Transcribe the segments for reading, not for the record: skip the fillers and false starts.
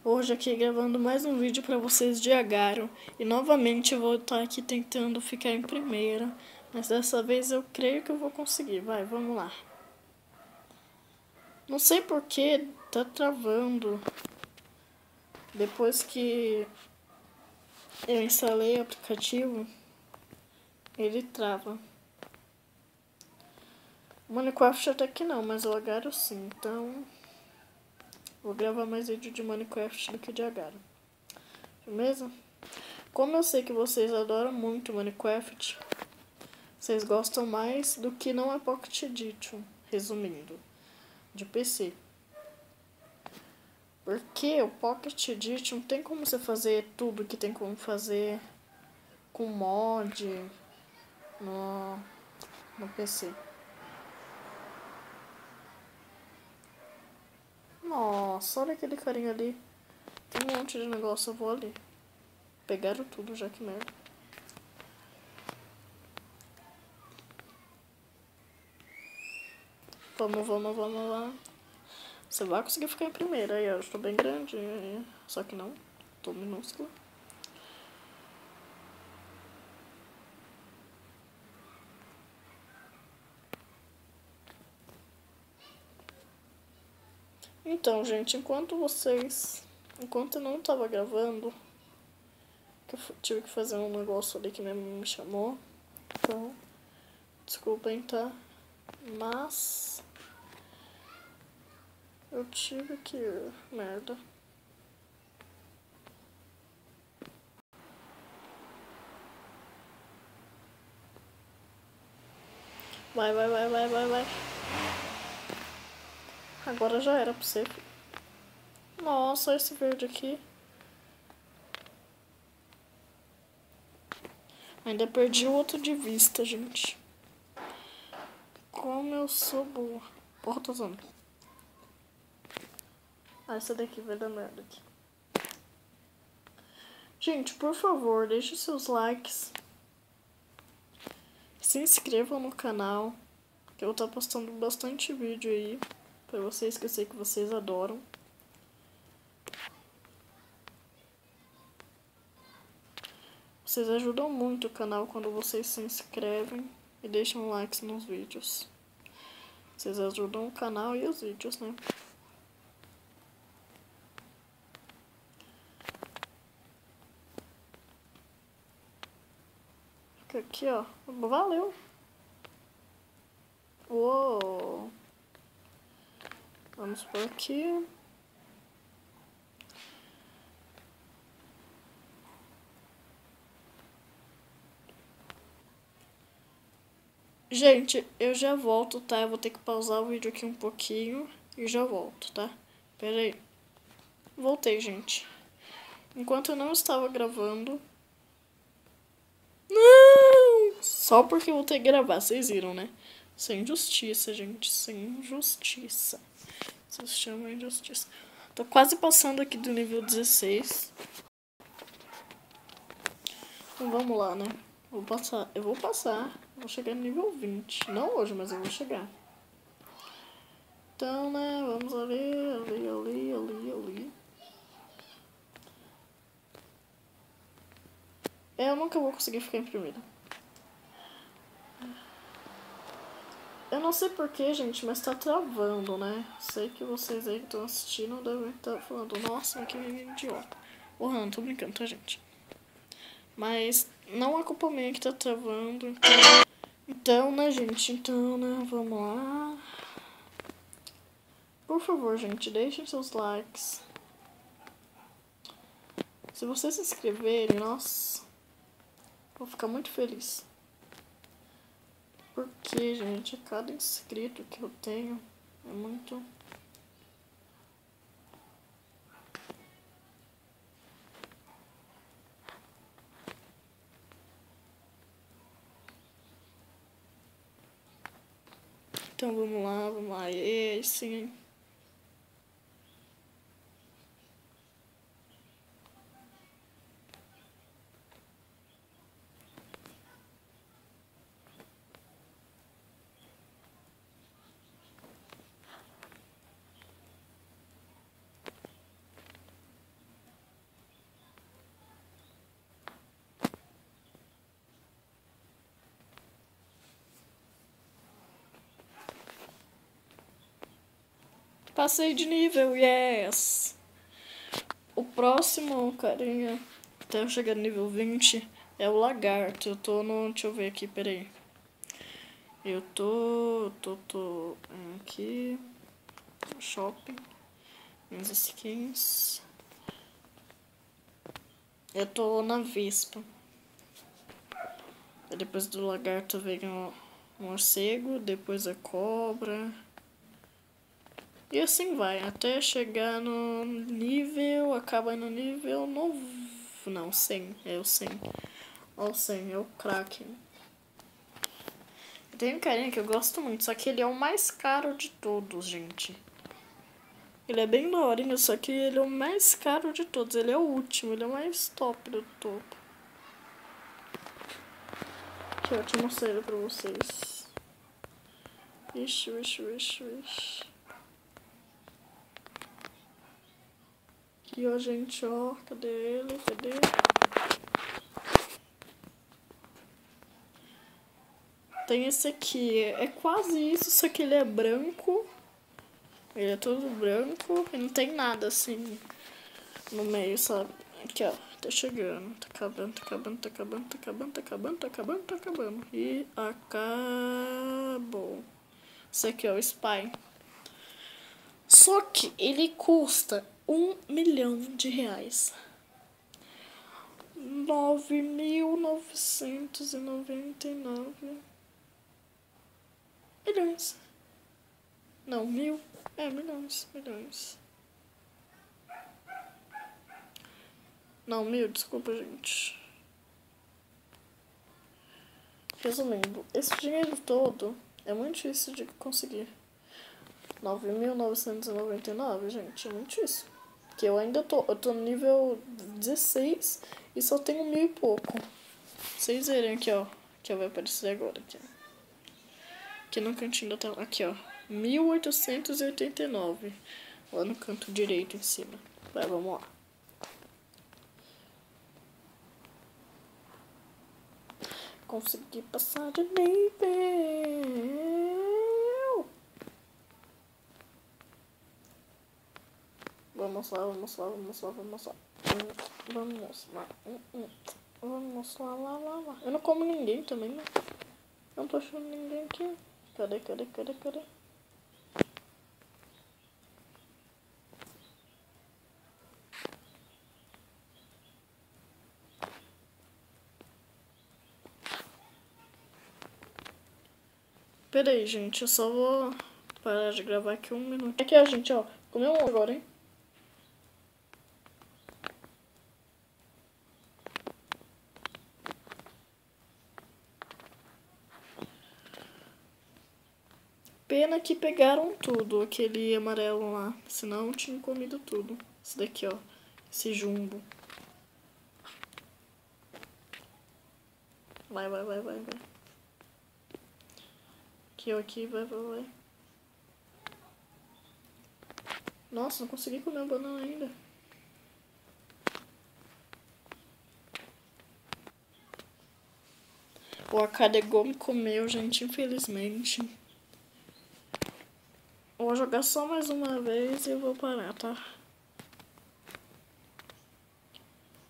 Hoje aqui gravando mais um vídeo pra vocês de Agaro. E novamente eu vou estar aqui tentando ficar em primeira. Mas dessa vez eu creio que eu vou conseguir. Vai, vamos lá. Não sei por que tá travando. Depois que eu instalei o aplicativo, ele trava. O Minecraft até que não, mas o Agaro sim. Então vou gravar mais vídeo de Minecraft do que de Agaro. Beleza? Como eu sei que vocês adoram muito Minecraft, vocês gostam mais do que não é Pocket Edition, resumindo, de PC. Porque o Pocket Edition tem como você fazer tudo que tem como fazer com mod no PC. Nossa, olha aquele carinha ali. Tem um monte de negócio, eu vou ali. Pegaram tudo já, que merda. Vamos lá. Você vai conseguir ficar em primeira. Aí, eu estou bem grande. Só que não. Tô minúscula. Então, gente, enquanto eu não tava gravando, que eu tive que fazer um negócio ali que minha mãe me chamou. Então, desculpem, tá? Mas eu tive que ir. Merda. Vai. Agora já era pra você. Nossa, esse verde aqui. Ainda perdi o outro de vista, gente. Como eu sou boa. Porra, tô usando. Ah, essa daqui vai dar merda aqui. Gente, por favor, deixe seus likes. Se inscrevam no canal, que eu vou estar postando bastante vídeo aí pra vocês, que eu sei que vocês adoram. Vocês ajudam muito o canal quando vocês se inscrevem e deixam likes nos vídeos. Vocês ajudam o canal e os vídeos, né? Fica aqui, ó. Valeu! Uou! Vamos por aqui. Gente, eu já volto, tá? Eu vou ter que pausar o vídeo aqui um pouquinho e já volto, tá? Pera aí. Voltei, gente. Enquanto eu não estava gravando... Não! Só porque eu vou ter que gravar, vocês viram, né? Sem justiça, gente. Sem justiça. Isso se chama injustiça. Tô quase passando aqui do nível 16. Então vamos lá, né? Eu vou passar. Vou chegar no nível 20. Não hoje, mas eu vou chegar. Então, né? Vamos ali. Eu nunca vou conseguir ficar em primeiro. Eu não sei porquê, gente, mas tá travando, né? Sei que vocês aí que estão assistindo devem estar falando, nossa, mas que menino idiota. Porra, não tô brincando, tá, gente? Mas não é culpa minha que tá travando. Então, né, gente? Então, né, vamos lá. Por favor, gente, deixem seus likes. Se vocês se inscreverem, nossa, vou ficar muito feliz. Porque, gente, cada inscrito que eu tenho é muito... Então vamos lá. E sim. Passei de nível, yes! O próximo, carinha, até eu chegar no nível 20, é o lagarto. Eu tô no... Deixa eu ver aqui, peraí. Eu tô aqui, shopping, minhas skins. Eu tô na Vespa. Depois do lagarto vem o morcego, depois a cobra. E assim vai, até chegar no nível, acaba no nível novo. Não, 100, é o 100. Ó, o 100, é o Kraken. Tem um carinha que eu gosto muito, só que ele é o mais caro de todos, gente. Ele é bem daorinha, só que ele é o mais caro de todos. Ele é o último, ele é o mais top do topo. Aqui, eu te mostrei ele pra vocês. Ixi. Aqui, ó, gente, ó. Cadê ele? Cadê? Tem esse aqui. É quase isso, só que ele é branco. Ele é todo branco e não tem nada, assim, no meio, sabe? Aqui, ó. Tá chegando. Tá acabando. E acabou. Esse aqui é o Spy. Só que ele custa R$1 milhão. 9.999 milhões. Não, mil. É, milhões. Não, 1.000, desculpa, gente. Resumindo, esse dinheiro todo é muito difícil de conseguir. 9.999, gente, é muito difícil. Porque eu tô no nível 16 e só tenho 1.000 e pouco. Vocês verem aqui, ó. Que vai aparecer agora, aqui, ó. Aqui no cantinho da tela, aqui, ó. 1.889. Lá no canto direito em cima. Vai, vamos lá. Consegui passar de nível. Vamos lá. Lá. Eu não como ninguém também, né? Eu não tô achando ninguém aqui. Cadê? Pera aí, gente. Eu só vou parar de gravar aqui 1 minuto. Aqui, ó, gente, ó. Comeu agora, hein? Pena que pegaram tudo, aquele amarelo lá. Senão tinha comido tudo. Esse daqui, ó. Esse jumbo. Vai. Aqui, vai. Nossa, não consegui comer a banana ainda. O Acadegô me comeu, gente, infelizmente. Eu vou jogar só mais uma vez e eu vou parar, tá?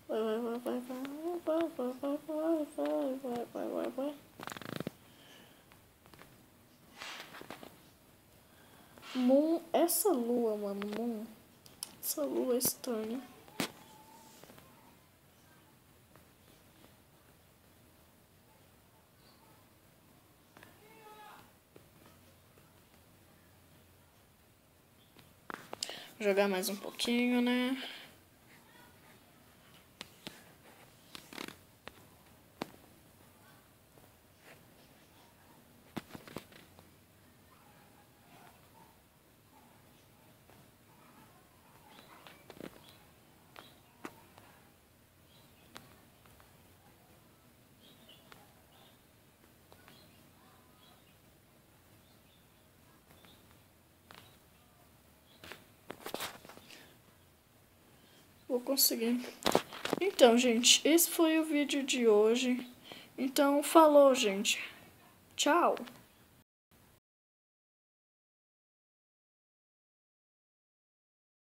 Vai. Moon, essa lua, mano, Moon. Essa lua é estranha. Vou jogar mais um pouquinho, né? Vou conseguir. Então, gente, esse foi o vídeo de hoje. Então, falou, gente. Tchau.